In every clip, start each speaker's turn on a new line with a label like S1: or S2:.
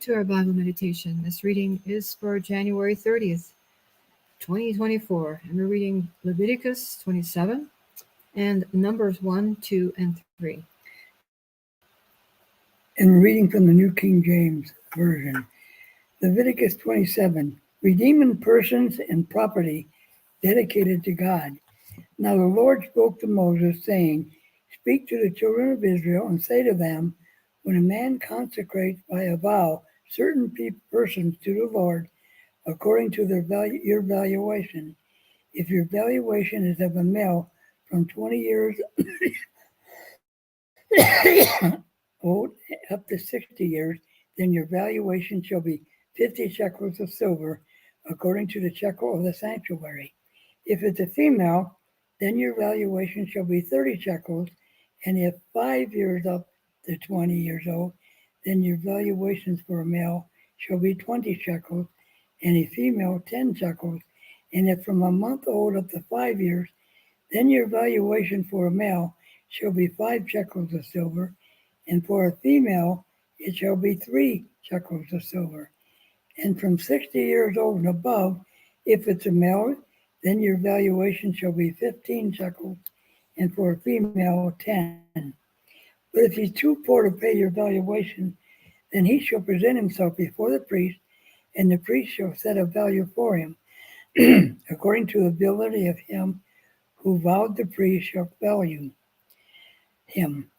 S1: to our Bible meditation. This reading is for January 30th, 2024, and we're reading Leviticus 27 and Numbers 1, 2, and 3.
S2: And reading from the New King James Version. Leviticus 27, redeeming persons and property dedicated to God. Now the Lord spoke to Moses, saying, Speak to the children of Israel and say to them, when a man consecrates by a vow certain persons to the Lord, according to your valuation, if your valuation is of a male from 20 years old up to 60 years, then your valuation shall be 50 shekels of silver, according to the shekel of the sanctuary. If it's a female, then your valuation shall be 30 shekels, and if 5 years up to 20 years old, then your valuations for a male shall be 20 shekels, and a female 10 shekels, and if from a month old up to 5 years, then your valuation for a male shall be 5 shekels of silver, and for a female it shall be 3 shekels of silver. And from 60 years old and above, if it's a male, then your valuation shall be 15 shekels, and for a female 10. But if he's too poor to pay your valuation, then he shall present himself before the priest, and the priest shall set a value for him, according to the ability of him who vowed. The priest shall value him.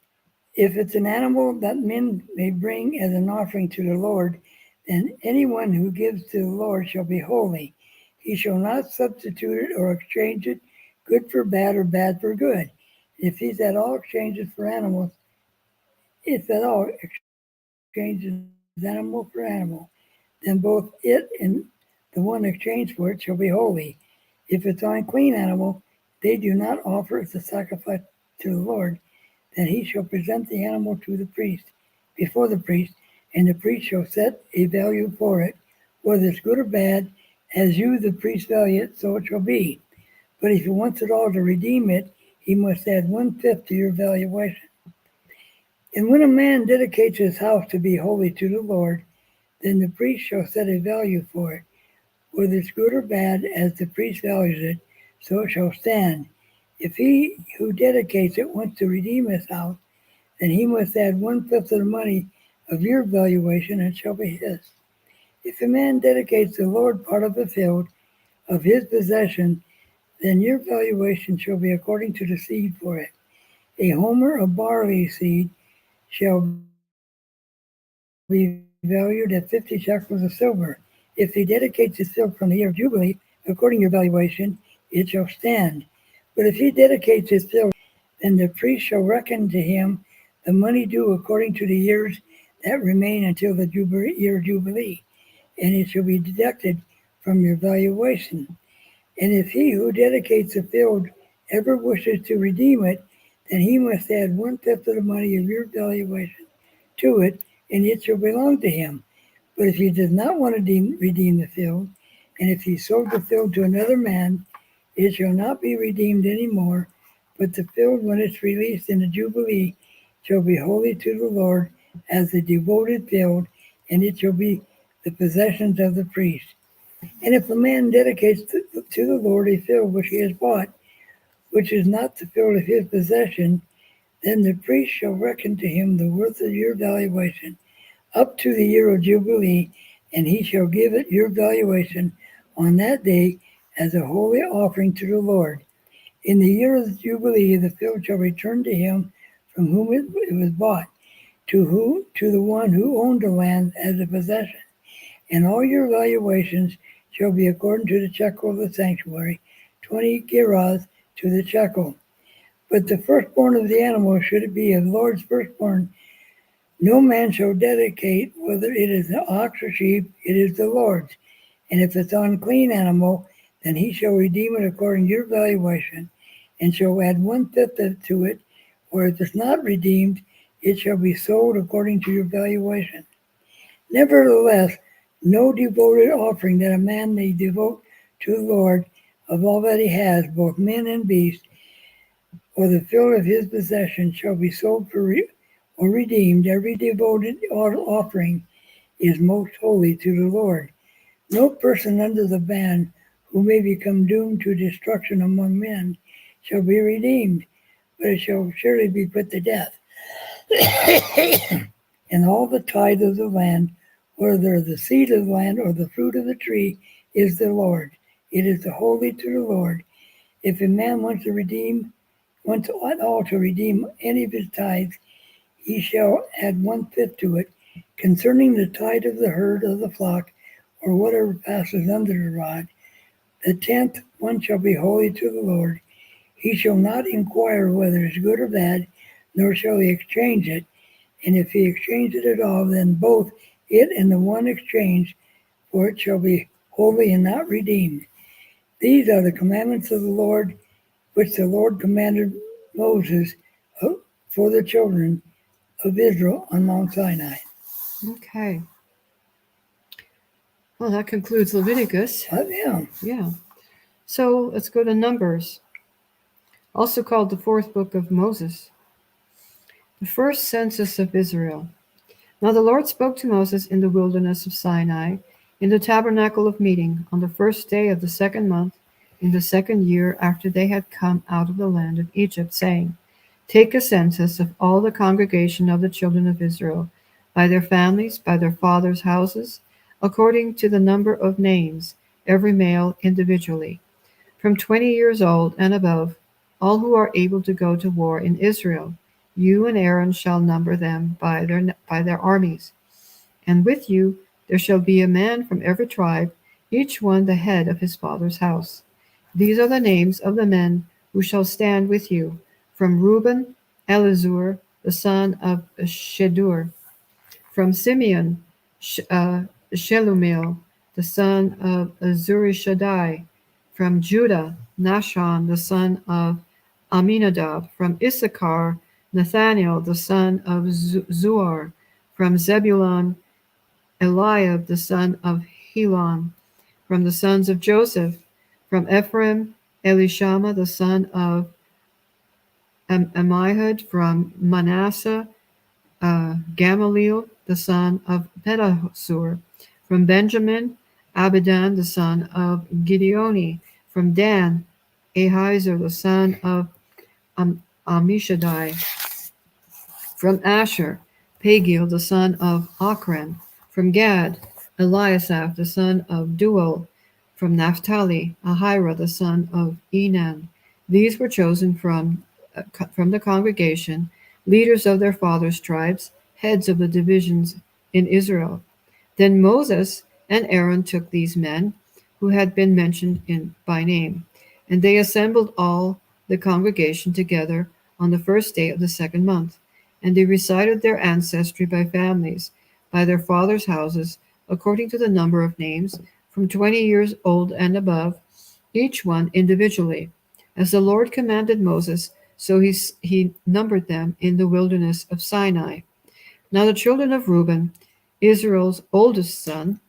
S2: If it's an animal that men may bring as an offering to the Lord, then anyone who gives to the Lord shall be holy. He shall not substitute it or exchange it, good for bad or bad for good. If he's at all exchanges for animals, if at all exchanges animal for animal, then both it and the one exchanged for it shall be holy. If it's an unclean animal, they do not offer it as a sacrifice to the Lord, then he shall present the animal to the priest, before the priest, and the priest shall set a value for it, whether it's good or bad, as you, the priest, value it, so it shall be. But if he wants it all to redeem it, he must add 1/5 to your valuation. And when a man dedicates his house to be holy to the Lord, then the priest shall set a value for it, whether it's good or bad, as the priest values it, so it shall stand. If he who dedicates it wants to redeem his house, then he must add 1/5 of the money of your valuation, and it shall be his. If a man dedicates the Lord part of the field of his possession, then your valuation shall be according to the seed for it. A homer of barley seed shall be valued at 50 shekels of silver. If he dedicates his field from the year of Jubilee, according to your valuation, it shall stand. But if he dedicates his field, then the priest shall reckon to him the money due according to the years that remain until the year of Jubilee, and it shall be deducted from your valuation. And if he who dedicates the field ever wishes to redeem it, then he must add 1/5 of the money of your valuation to it, and it shall belong to him. But if he does not want to redeem the field, and if he sold the field to another man, it shall not be redeemed any more, but the field, when it's released in the Jubilee, shall be holy to the Lord as a devoted field, and it shall be the possessions of the priest. And if a man dedicates to the Lord a field which he has bought, which is not the field of his possession, then the priest shall reckon to him the worth of your valuation up to the year of Jubilee, and he shall give it your valuation on that day as a holy offering to the Lord. In the year of the Jubilee, the field shall return to him from whom it was bought, to the one who owned the land as a possession. And all your valuations shall be according to the shekel of the sanctuary, 20 gerahs to the shekel. But the firstborn of the animal should it be a Lord's firstborn. No man shall dedicate, whether it is an ox or sheep, it is the Lord's. And if it's an unclean animal, then he shall redeem it according to your valuation, and shall add 1/5 to it, or if it's not redeemed, it shall be sold according to your valuation. Nevertheless, no devoted offering that a man may devote to the Lord of all that he has, both men and beasts, or the field of his possession, shall be sold for or redeemed. Every devoted offering is most holy to the Lord. No person under the ban who may become doomed to destruction among men shall be redeemed, but it shall surely be put to death. And all the tithe of the land, whether the seed of the land or the fruit of the tree, is the Lord. It is the holy to the Lord. If a man wants at all to redeem any of his tithes, he shall add 1/5 to it. Concerning the tithe of the herd of the flock, or whatever passes under the rod, the 10th one shall be holy to the Lord. He shall not inquire whether it is good or bad, nor shall he exchange it. And if he exchange it at all, then both it and the one exchanged for it shall be holy and not redeemed. These are the commandments of the Lord, which the Lord commanded Moses for the children of Israel on Mount Sinai.
S1: Okay. Well, that concludes Leviticus.
S2: Yeah.
S1: So let's go to Numbers, also called the fourth book of Moses. The first census of Israel. Now the Lord spoke to Moses in the wilderness of Sinai, in the tabernacle of meeting, on the first day of the second month, in the second year after they had come out of the land of Egypt, saying, Take a census of all the congregation of the children of Israel, by their families, by their fathers' houses, according to the number of names, every male individually, from 20 years old and above, all who are able to go to war in Israel. You and Aaron shall number them by their armies. And with you there shall be a man from every tribe, each one the head of his father's house. These are the names of the men who shall stand with you. From Reuben, Elizur, the son of Shedur. From Simeon, Shelumiel, the son of Zurishaddai. From Judah, Nashon, the son of Aminadab. From Issachar, Nathaniel, the son of Zuar. From Zebulun, Eliab, the son of Helon. From the sons of Joseph. From Ephraim, Elishama, the son of Ammihud. From Manasseh, Gamaliel, the son of Pedahsur. From Benjamin, Abidan, the son of Gideoni. From Dan, Ahiezer, the son of Ammishaddai. From Asher, Pagiel, the son of Ochran. From Gad, Eliasaph, the son of Duel. From Naphtali, Ahira, the son of Enan. These were chosen from the congregation, leaders of their fathers' tribes, heads of the divisions in Israel. Then Moses and Aaron took these men, who had been mentioned by name, and they assembled all the congregation together on the first day of the second month. And they recited their ancestry by families, by their fathers' houses, according to the number of names, from 20 years old and above, each one individually. As the Lord commanded Moses, so he numbered them in the wilderness of Sinai. Now the children of Reuben, Israel's oldest son,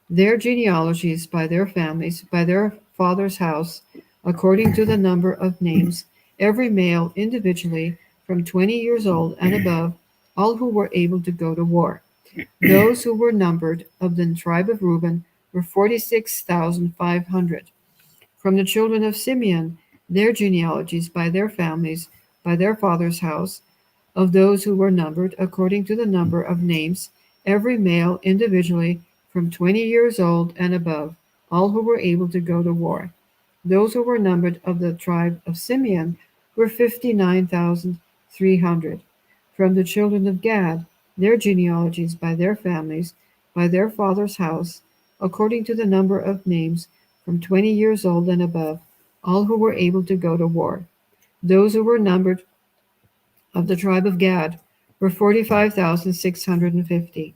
S1: their genealogies by their families, by their father's house, according to the number of names, every male individually from 20 years old and above, all who were able to go to war. Those who were numbered of the tribe of Reuben were 46,500. From the children of Simeon, their genealogies by their families, by their father's house, of those who were numbered according to the number of names, every male individually from 20 years old and above, all who were able to go to war. Those who were numbered of the tribe of Simeon were 59,300. From the children of Gad, their genealogies by their families, by their father's house, according to the number of names, from 20 years old and above, all who were able to go to war. Those who were numbered of the tribe of Gad were 45,650.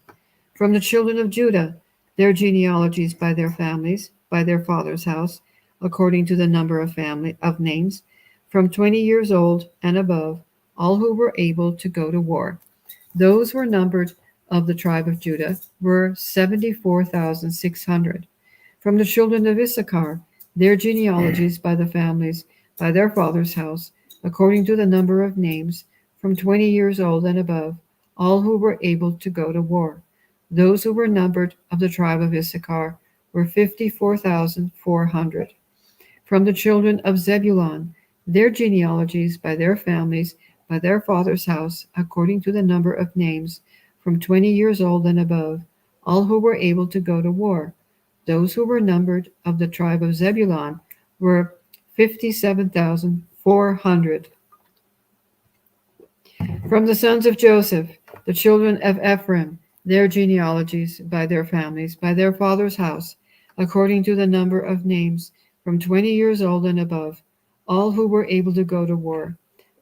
S1: From the children of Judah, their genealogies by their families, by their father's house, according to the number of names, from 20 years old and above, all who were able to go to war. Those who were numbered of the tribe of Judah were 74,600. From the children of Issachar, their genealogies by the families, by their father's house, according to the number of names, from 20 years old and above, all who were able to go to war. Those who were numbered of the tribe of Issachar were 54,400. From the children of Zebulun, their genealogies by their families, by their father's house, according to the number of names, from 20 years old and above, all who were able to go to war. Those who were numbered of the tribe of Zebulun were 57,400. From the sons of Joseph, the children of Ephraim, their genealogies by their families, by their father's house, according to the number of names, from 20 years old and above, all who were able to go to war.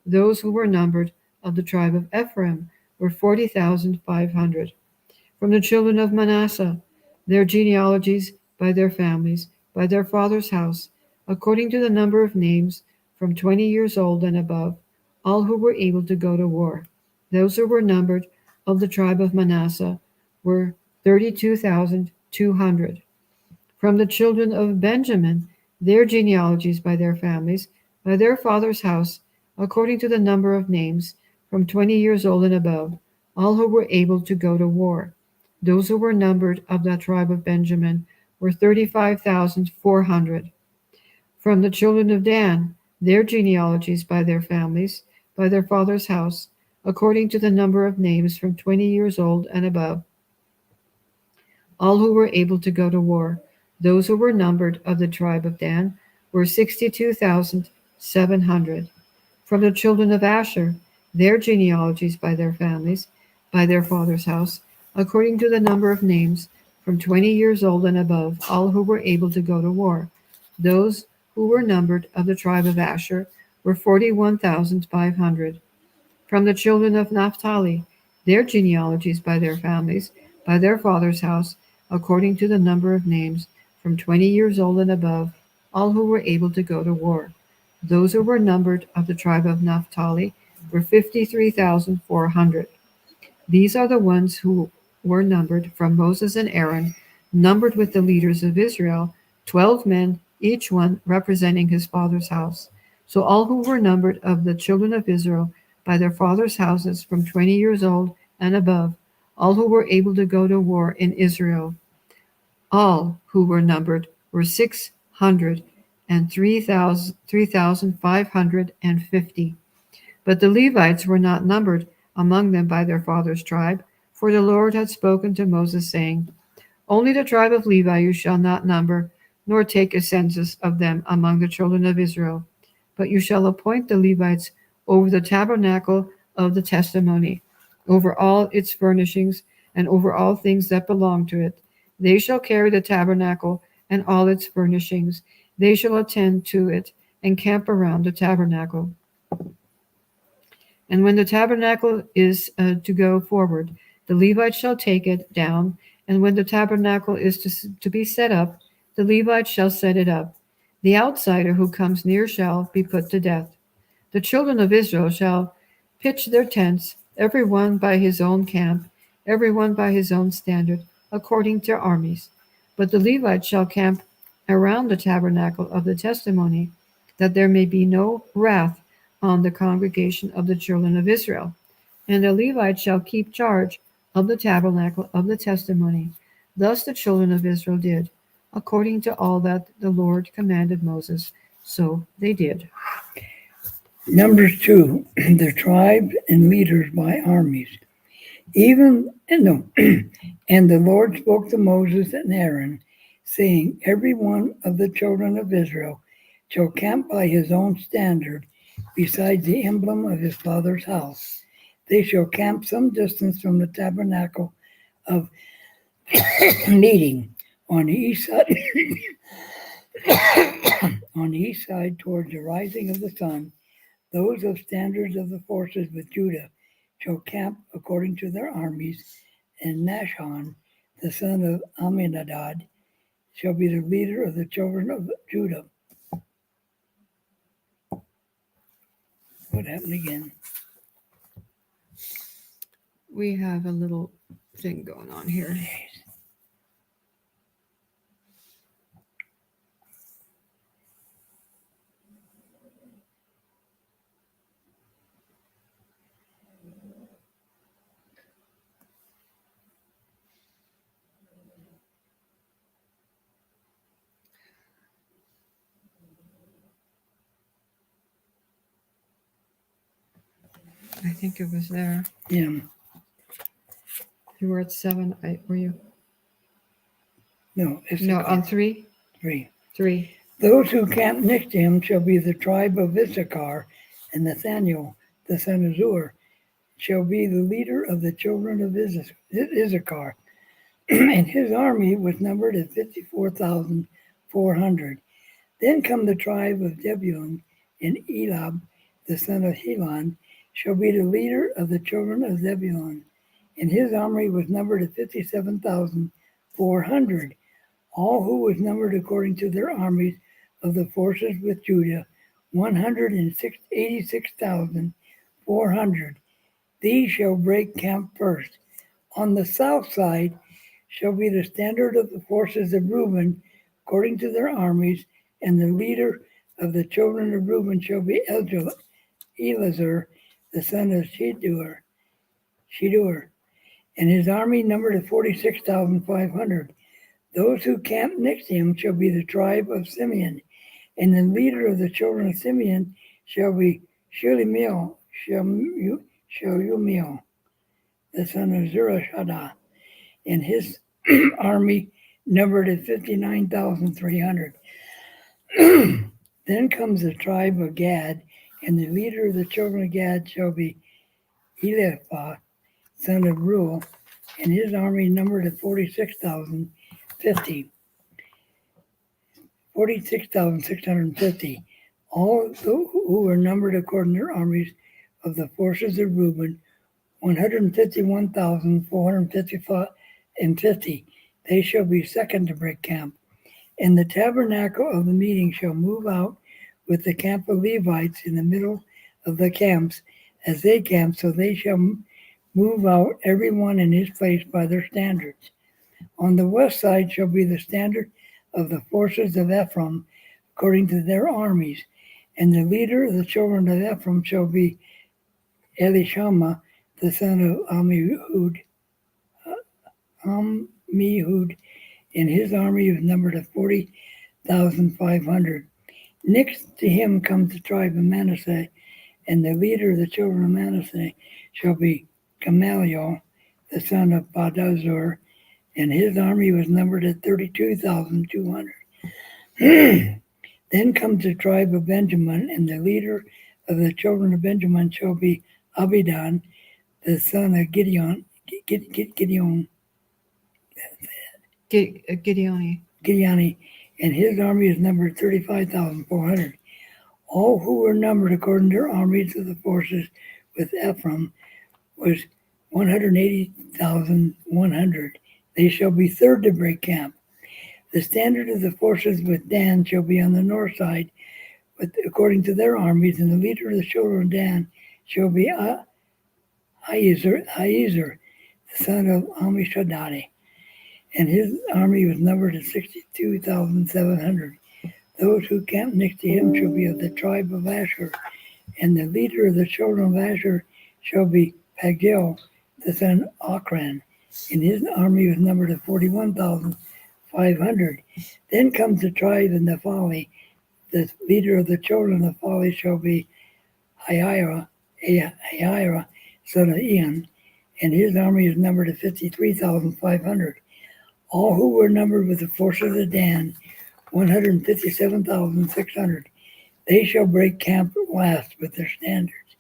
S1: Those who were numbered of the tribe of Ephraim were 40,500. From the children of Manasseh, their genealogies by their families, by their father's house, according to the number of names, from 20 years old and above, all who were able to go to war. Those who were numbered of the tribe of Manasseh were 32,200. From the children of Benjamin, their genealogies by their families, by their father's house, according to the number of names, from 20 years old and above, all who were able to go to war. Those who were numbered of that tribe of Benjamin were 35,400. From the children of Dan, their genealogies by their families, by their father's house, according to the number of names, from 20 years old and above, all who were able to go to war. Those who were numbered of the tribe of Dan were 62,700. From the children of Asher, their genealogies by their families, by their father's house, according to the number of names, from 20 years old and above, all who were able to go to war. Those who were numbered of the tribe of Asher were 41,500. From the children of Naphtali, their genealogies by their families, by their father's house, according to the number of names, from 20 years old and above, all who were able to go to war. Those who were numbered of the tribe of Naphtali were 53,400. These are the ones who were numbered from Moses and Aaron, numbered with the leaders of Israel, 12 men, each one representing his father's house. So all who were numbered of the children of Israel by their father's houses from 20 years old and above, all who were able to go to war in Israel, all who were numbered were 603,550. But the Levites were not numbered among them by their father's tribe, for the Lord had spoken to Moses, saying, Only the tribe of Levi you shall not number, nor take a census of them among the children of Israel. But you shall appoint the Levites over the tabernacle of the testimony, over all its furnishings, and over all things that belong to it. They shall carry the tabernacle and all its furnishings. They shall attend to it and camp around the tabernacle. And when the tabernacle is to go forward, the Levites shall take it down. And when the tabernacle is to be set up, the Levites shall set it up. The outsider who comes near shall be put to death. The children of Israel shall pitch their tents, every one by his own camp, every one by his own standard, according to armies. But the Levites shall camp around the tabernacle of the testimony, that there may be no wrath on the congregation of the children of Israel. And the Levites shall keep charge of the tabernacle of the testimony. Thus the children of Israel did, according to all that the Lord commanded Moses, so they did.
S2: Numbers 2, the tribe and leaders by armies. And the Lord spoke to Moses and Aaron, saying, Every one of the children of Israel shall camp by his own standard, beside the emblem of his father's house. They shall camp some distance from the tabernacle of meeting on the east side, towards the rising of the sun. Those of standards of the forces with Judah shall camp according to their armies, and Nashon, the son of Amminadab, shall be the leader of the children of Judah. What happened again?
S1: We have a little thing going on here. I think it was there.
S2: Yeah.
S1: You were at 7. Were you?
S2: No,
S1: No,
S2: Issachar.
S1: on 3?
S2: 3.
S1: 3.
S2: Those who camp next to him shall be the tribe of Issachar, and Nathaniel, the son of Zur, shall be the leader of the children of Issachar. And his army was numbered at 54,400. Then come the tribe of Zebulun, and Elab, the son of Helon, shall be the leader of the children of Zebulun. And his army was numbered at 57,400. All who was numbered according to their armies of the forces with Judah, 186,400. These shall break camp first. On the south side shall be the standard of the forces of Reuben, according to their armies, and the leader of the children of Reuben shall be Elazar, the son of Shedeur, and his army numbered at 46,500. Those who camp next to him shall be the tribe of Simeon, and the leader of the children of Simeon shall be Shelumiel, the son of Zerashaddah, and his army numbered at 59,300. Then comes the tribe of Gad, and the leader of the children of Gad shall be Eliphah, son of Reuel, and his army numbered at 46,650. All who were numbered according to their armies of the forces of Reuben, 151,450. They shall be second to break camp. And the tabernacle of the meeting shall move out with the camp of Levites in the middle of the camps as they camp, so they shall move out every one in his place by their standards. On the west side shall be the standard of the forces of Ephraim according to their armies, and the leader of the children of Ephraim shall be Elishama, the son of Ammihud, and his army is numbered at 40,500. Next to him comes the tribe of Manasseh, and the leader of the children of Manasseh shall be Gamaliel, the son of Badazur, and his army was numbered at 32,200. Then comes the tribe of Benjamin, and the leader of the children of Benjamin shall be Abidan, the son of Gideon, Gideoni, and his army is numbered 35,400. All who were numbered according to their armies of the forces with Ephraim was 180,100. They shall be third to break camp. The standard of the forces with Dan shall be on the north side, according to their armies, and the leader of the children of Dan shall be Ahiezer, the son of Ammishaddai, and his army was numbered at 62,700. Those who camp next to him shall be of the tribe of Asher, and the leader of the children of Asher shall be Pagiel, the son of Ochran, and his army was numbered at 41,500. Then comes the tribe of Naphtali. The leader of the children of Naphtali shall be Ahira, son of Ean, and his army is numbered at 53,500. All who were numbered with the forces of Dan, 157,600. They shall break camp last with their standards.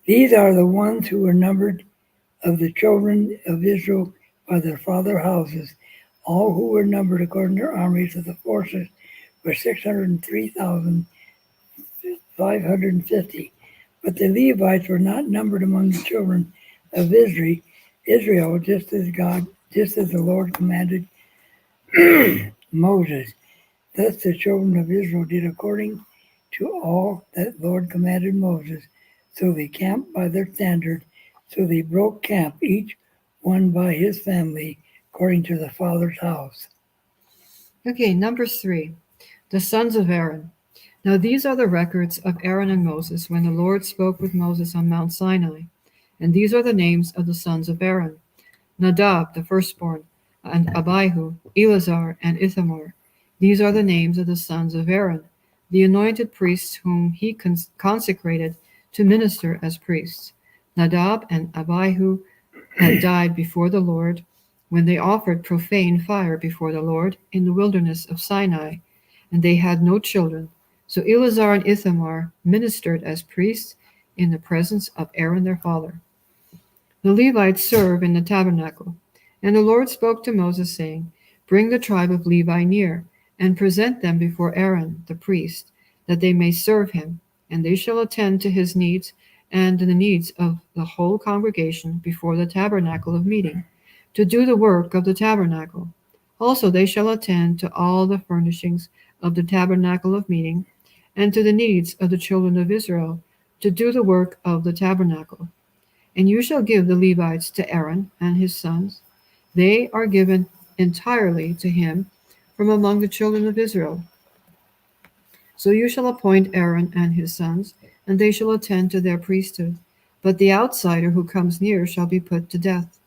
S2: These are the ones who were numbered of the children of Israel by their father houses. All who were numbered according to their armies of the forces were 603,550. But the Levites were not numbered among the children of Israel, just as the Lord commanded Moses. Thus the children of Israel did according to all that the Lord commanded Moses. So they camped by their standard. So they broke camp, each one by his family, according to the father's house.
S1: Okay, number 3. The sons of Aaron. Now these are the records of Aaron and Moses when the Lord spoke with Moses on Mount Sinai. And these are the names of the sons of Aaron: Nadab, the firstborn, and Abihu, Eleazar, and Ithamar. These are the names of the sons of Aaron, the anointed priests whom he consecrated to minister as priests. Nadab and Abihu had died before the Lord when they offered profane fire before the Lord in the wilderness of Sinai, and they had no children. So Eleazar and Ithamar ministered as priests in the presence of Aaron their father. The Levites serve in the tabernacle. And the Lord spoke to Moses, saying, Bring the tribe of Levi near, and present them before Aaron the priest, that they may serve him, and they shall attend to his needs and the needs of the whole congregation before the tabernacle of meeting, to do the work of the tabernacle. Also they shall attend to all the furnishings of the tabernacle of meeting, and to the needs of the children of Israel, to do the work of the tabernacle. And you shall give the Levites to Aaron and his sons. They are given entirely to him from among the children of Israel. So you shall appoint Aaron and his sons, and they shall attend to their priesthood. But the outsider who comes near shall be put to death.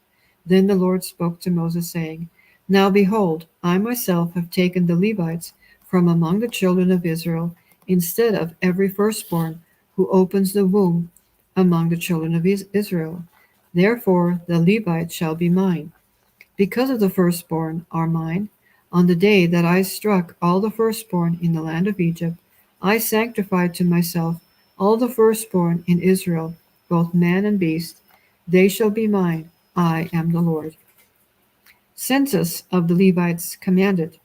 S1: Then the Lord spoke to Moses, saying, Now behold, I myself have taken the Levites from among the children of Israel, instead of every firstborn who opens the womb among the children of Israel. Therefore the Levites shall be mine. Because of the firstborn are mine, on the day that I struck all the firstborn in the land of Egypt, I sanctified to myself all the firstborn in Israel, both man and beast. They shall be mine. I am the Lord. Census of the Levites commanded.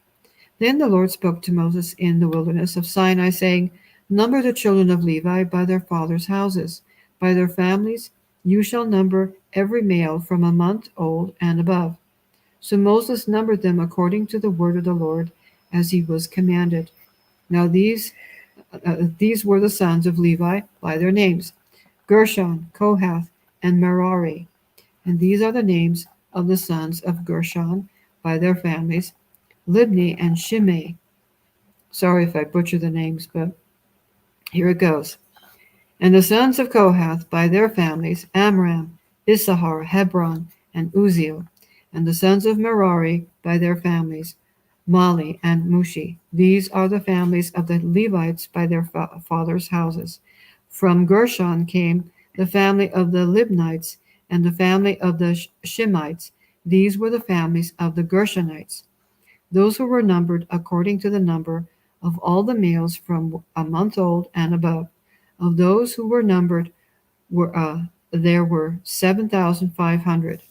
S1: Then the Lord spoke to Moses in the wilderness of Sinai, saying, Number the children of Levi by their fathers' houses, by their families. You shall number every male from a month old and above. So Moses numbered them according to the word of the Lord, as he was commanded. Now these were the sons of Levi by their names: Gershon, Kohath, and Merari. And these are the names of the sons of Gershon by their families: Libni and Shimei. Sorry if I butcher the names, but here it goes. And the sons of Kohath by their families: Amram, Issachar, Hebron, and Uzziel. And the sons of Merari by their families: Mali and Mushi. These are the families of the Levites by their fathers' houses. From Gershon came the family of the Libnites and the family of the Shimites. These were the families of the Gershonites. Those who were numbered according to the number of all the males from a month old and above. Of those who were numbered there were 7,500.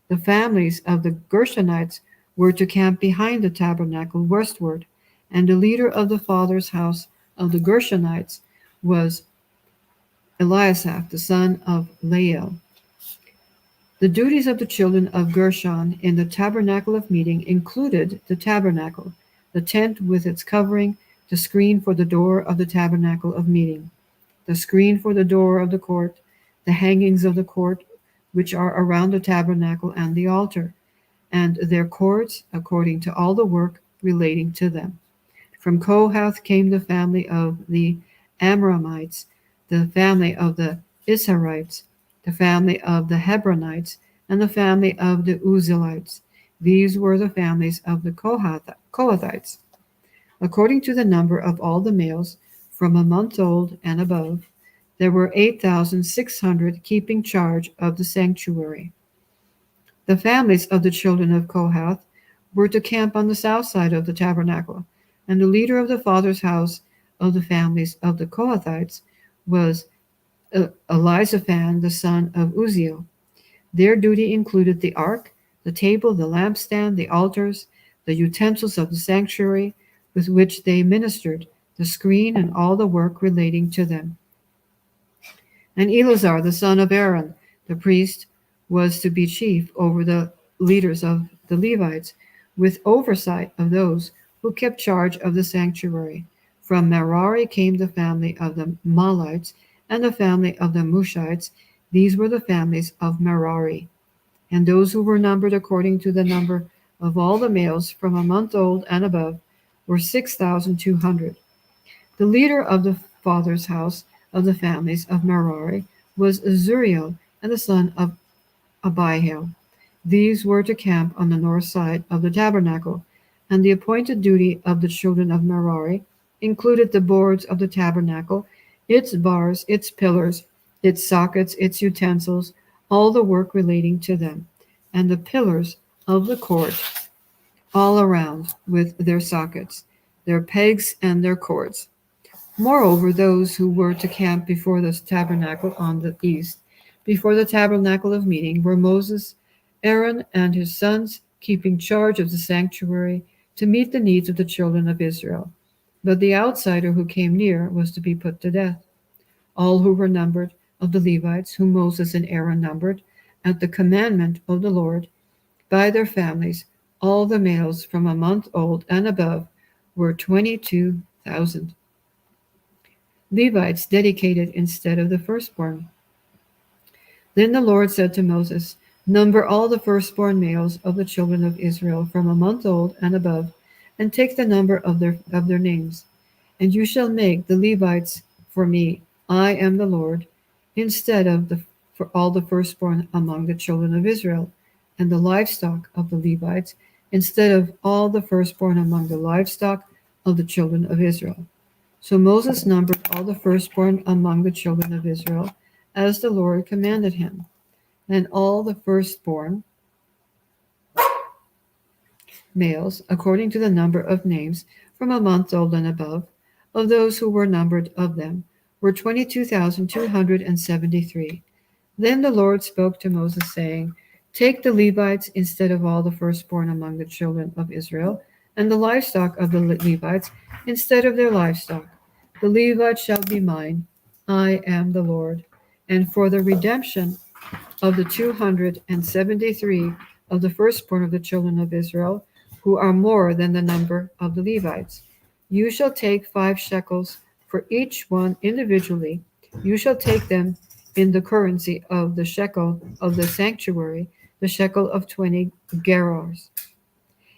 S1: The families of the Gershonites were to camp behind the tabernacle westward, and the leader of the father's house of the Gershonites was Eliasaph, the son of Lael. The duties of the children of Gershon in the tabernacle of meeting included the tabernacle, the tent with its covering, the screen for the door of the tabernacle of meeting, the screen for the door of the court, the hangings of the court which are around the tabernacle and the altar, and their cords according to all the work relating to them. From Kohath came the family of the Amramites, the family of the Issacharites, the family of the Hebronites, and the family of the Uzzielites. These were the families of the Kohathites. According to the number of all the males from a month old and above, there were 8,600 keeping charge of the sanctuary. The families of the children of Kohath were to camp on the south side of the tabernacle, and the leader of the father's house of the families of the Kohathites was Elizaphan, the son of Uzziel. Their duty included the ark, the table, the lampstand, the altars, the utensils of the sanctuary with which they ministered, the screen, and all the work relating to them. And Eleazar, the son of Aaron, the priest, was to be chief over the leaders of the Levites, with oversight of those who kept charge of the sanctuary. From Merari came the family of the Malites and the family of the Mushites. These were the families of Merari. And those who were numbered according to the number of all the males from a month old and above were 6,200. The leader of the father's house of the families of Merari was Zuriel and the son of Abihail. These were to camp on the north side of the tabernacle, and the appointed duty of the children of Merari included the boards of the tabernacle, its bars, its pillars, its sockets, its utensils, all the work relating to them, and the pillars of the court all around with their sockets, their pegs, and their cords. Moreover, those who were to camp before the tabernacle on the east, before the tabernacle of meeting, were Moses, Aaron, and his sons, keeping charge of the sanctuary to meet the needs of the children of Israel. But the outsider who came near was to be put to death. All who were numbered of the Levites, whom Moses and Aaron numbered, at the commandment of the Lord, by their families, all the males from a month old and above were 22,000. Levites dedicated instead of the firstborn. Then the Lord said to Moses, number all the firstborn males of the children of Israel from a month old and above, and take the number of their names. And you shall make the Levites for me, I am the Lord, instead of for all the firstborn among the children of Israel, and the livestock of the Levites, instead of all the firstborn among the livestock of the children of Israel. So Moses numbered all the firstborn among the children of Israel, as the Lord commanded him. And all the firstborn males, according to the number of names, from a month old and above, of those who were numbered of them, were 22,273. Then the Lord spoke to Moses, saying, take the Levites instead of all the firstborn among the children of Israel, and the livestock of the Levites instead of their livestock. The Levites shall be mine. I am the Lord. And for the redemption of the 273 of the firstborn of the children of Israel, who are more than the number of the Levites, you shall take 5 shekels for each one individually. You shall take them in the currency of the shekel of the sanctuary, the shekel of 20 gerahs.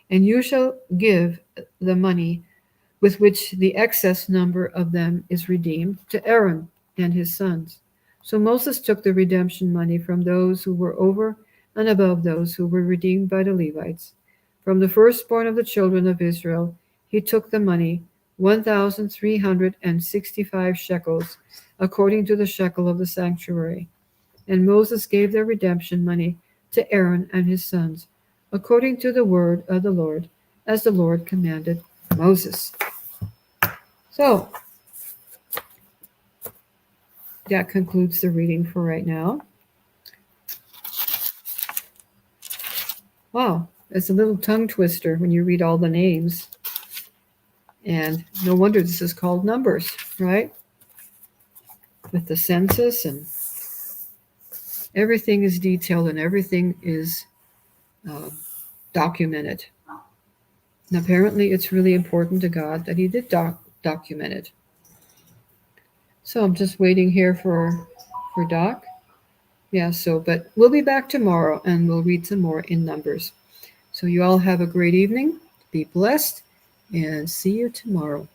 S1: And you shall give the money with which the excess number of them is redeemed to Aaron and his sons. So Moses took the redemption money from those who were over and above those who were redeemed by the Levites. From the firstborn of the children of Israel, he took the money, 1,365 shekels, according to the shekel of the sanctuary. And Moses gave their redemption money to Aaron and his sons, according to the word of the Lord, as the Lord commanded Moses. So, that concludes the reading for right now. Wow, it's a little tongue twister when you read all the names. And no wonder this is called Numbers, right? With the census, and everything is detailed and everything is documented. And apparently it's really important to God that he did document it. So I'm just waiting here for Doc. Yeah, but we'll be back tomorrow and we'll read some more in Numbers. So you all have a great evening. Be blessed and see you tomorrow.